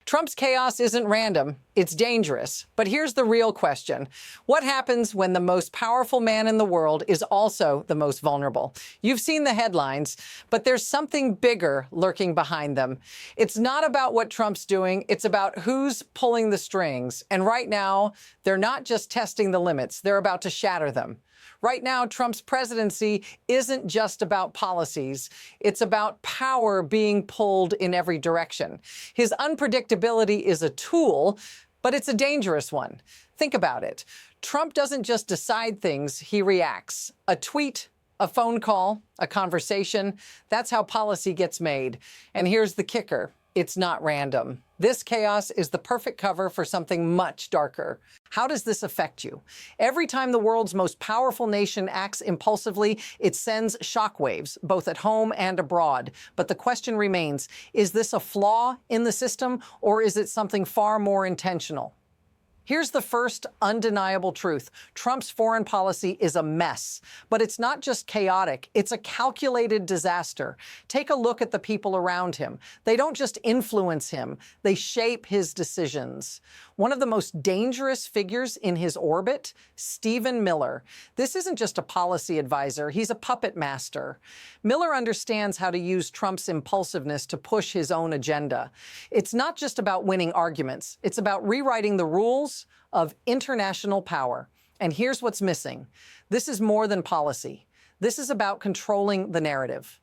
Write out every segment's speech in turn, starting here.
Trump's chaos isn't random, it's dangerous. But here's the real question. What happens when the most powerful man in the world is also the most vulnerable? You've seen the headlines, but there's something bigger lurking behind them. It's not about what Trump's doing, it's about who's pulling the strings. And right now, they're not just testing the limits, they're about to shatter them. Right now, Trump's presidency isn't just about policies. It's about power being pulled in every direction. His unpredictability is a tool, but it's a dangerous one. Think about it. Trump doesn't just decide things, he reacts. A tweet, a phone call, a conversation, that's how policy gets made. And here's the kicker. It's not random. This chaos is the perfect cover for something much darker. How does this affect you? Every time the world's most powerful nation acts impulsively, it sends shockwaves, both at home and abroad. But the question remains, is this a flaw in the system, or is it something far more intentional? Here's the first undeniable truth. Trump's foreign policy is a mess. But it's not just chaotic, it's a calculated disaster. Take a look at the people around him. They don't just influence him, they shape his decisions. One of the most dangerous figures in his orbit, Stephen Miller. This isn't just a policy advisor, he's a puppet master. Miller understands how to use Trump's impulsiveness to push his own agenda. It's not just about winning arguments, it's about rewriting the rules of international power. And here's what's missing. This is more than policy. This is about controlling the narrative.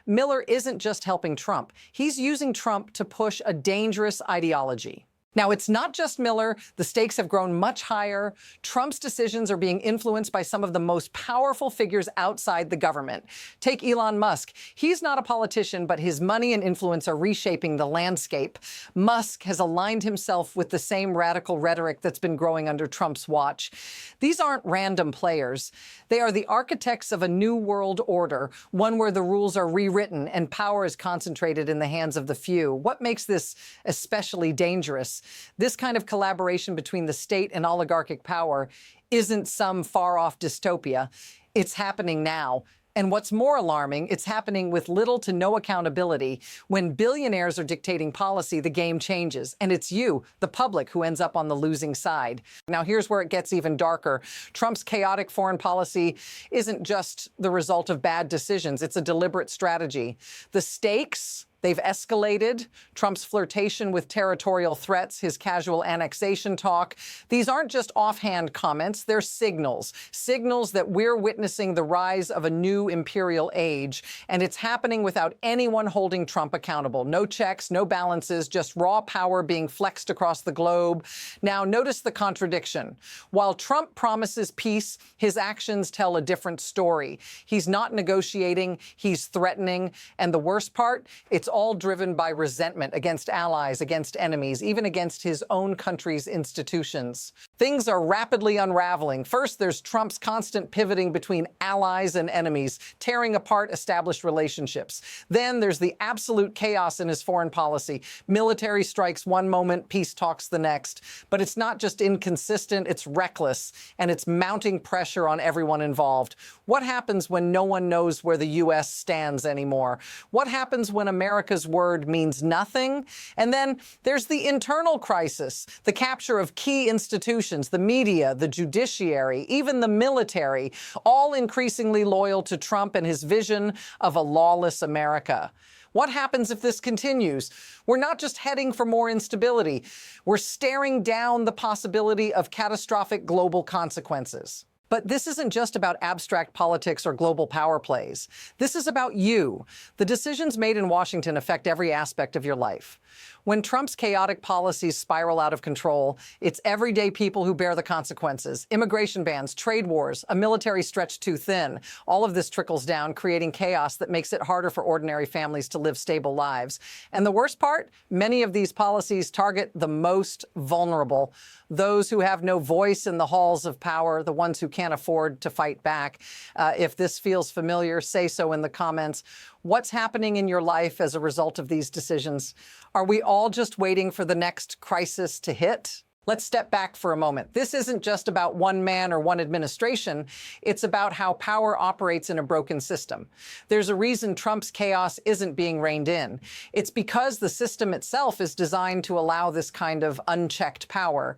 Miller isn't just helping Trump. He's using Trump to push a dangerous ideology. Now, it's not just Miller. The stakes have grown much higher. Trump's decisions are being influenced by some of the most powerful figures outside the government. Take Elon Musk. He's not a politician, but his money and influence are reshaping the landscape. Musk has aligned himself with the same radical rhetoric that's been growing under Trump's watch. These aren't random players. They are the architects of a new world order, one where the rules are rewritten and power is concentrated in the hands of the few. What makes this especially dangerous? This kind of collaboration between the state and oligarchic power isn't some far-off dystopia. It's happening now. And what's more alarming, it's happening with little to no accountability. When billionaires are dictating policy, the game changes. And it's you, the public, who ends up on the losing side. Now, here's where it gets even darker. Trump's chaotic foreign policy isn't just the result of bad decisions. It's a deliberate strategy. The stakes, they've escalated. Trump's flirtation with territorial threats, his casual annexation talk. These aren't just offhand comments, they're signals. Signals that we're witnessing the rise of a new imperial age. And it's happening without anyone holding Trump accountable. No checks, no balances, just raw power being flexed across the globe. Now, notice the contradiction. While Trump promises peace, his actions tell a different story. He's not negotiating, he's threatening. And the worst part, it's all driven by resentment against allies, against enemies, even against his own country's institutions. Things are rapidly unraveling. First, there's Trump's constant pivoting between allies and enemies, tearing apart established relationships. Then there's the absolute chaos in his foreign policy. Military strikes one moment, peace talks the next. But it's not just inconsistent, it's reckless, and it's mounting pressure on everyone involved. What happens when no one knows where the U.S. stands anymore? What happens when America's word means nothing? And then there's the internal crisis, the capture of key institutions, the media, the judiciary, even the military, all increasingly loyal to Trump and his vision of a lawless America. What happens if this continues? We're not just heading for more instability. We're staring down the possibility of catastrophic global consequences. But this isn't just about abstract politics or global power plays. This is about you. The decisions made in Washington affect every aspect of your life. When Trump's chaotic policies spiral out of control, it's everyday people who bear the consequences. Immigration bans, trade wars, a military stretched too thin. All of this trickles down, creating chaos that makes it harder for ordinary families to live stable lives. And the worst part, many of these policies target the most vulnerable, those who have no voice in the halls of power, the ones who can't afford to fight back. If this feels familiar, say so in the comments. What's happening in your life as a result of these decisions? Are we all just waiting for the next crisis to hit? Let's step back for a moment. This isn't just about one man or one administration. It's about how power operates in a broken system. There's a reason Trump's chaos isn't being reined in. It's because the system itself is designed to allow this kind of unchecked power.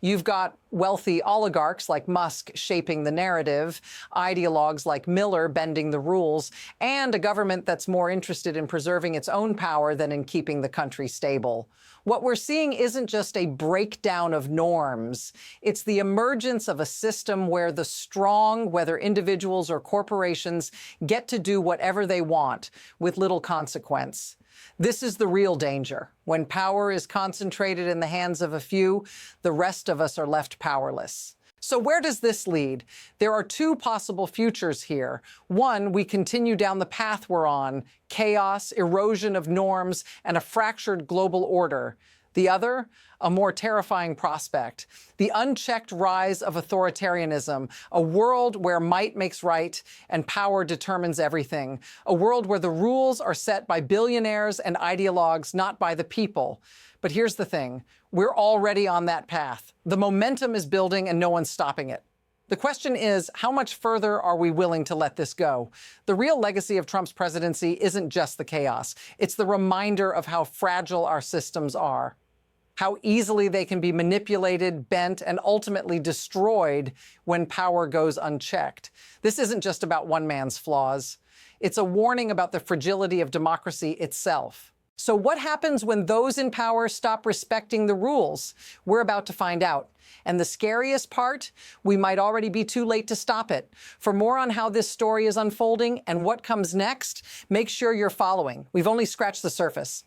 You've got wealthy oligarchs like Musk shaping the narrative, ideologues like Miller bending the rules, and a government that's more interested in preserving its own power than in keeping the country stable. What we're seeing isn't just a breakdown of norms. It's the emergence of a system where the strong, whether individuals or corporations, get to do whatever they want with little consequence. This is the real danger. When power is concentrated in the hands of a few, the rest of us are left powerless. So where does this lead? There are two possible futures here. One, we continue down the path we're on: chaos, erosion of norms, and a fractured global order. The other, a more terrifying prospect: the unchecked rise of authoritarianism, a world where might makes right and power determines everything, a world where the rules are set by billionaires and ideologues, not by the people. But here's the thing: we're already on that path. The momentum is building and no one's stopping it. The question is, how much further are we willing to let this go? The real legacy of Trump's presidency isn't just the chaos. It's the reminder of how fragile our systems are, how easily they can be manipulated, bent, and ultimately destroyed when power goes unchecked. This isn't just about one man's flaws. It's a warning about the fragility of democracy itself. So what happens when those in power stop respecting the rules? We're about to find out. And the scariest part, we might already be too late to stop it. For more on how this story is unfolding and what comes next, make sure you're following. We've only scratched the surface.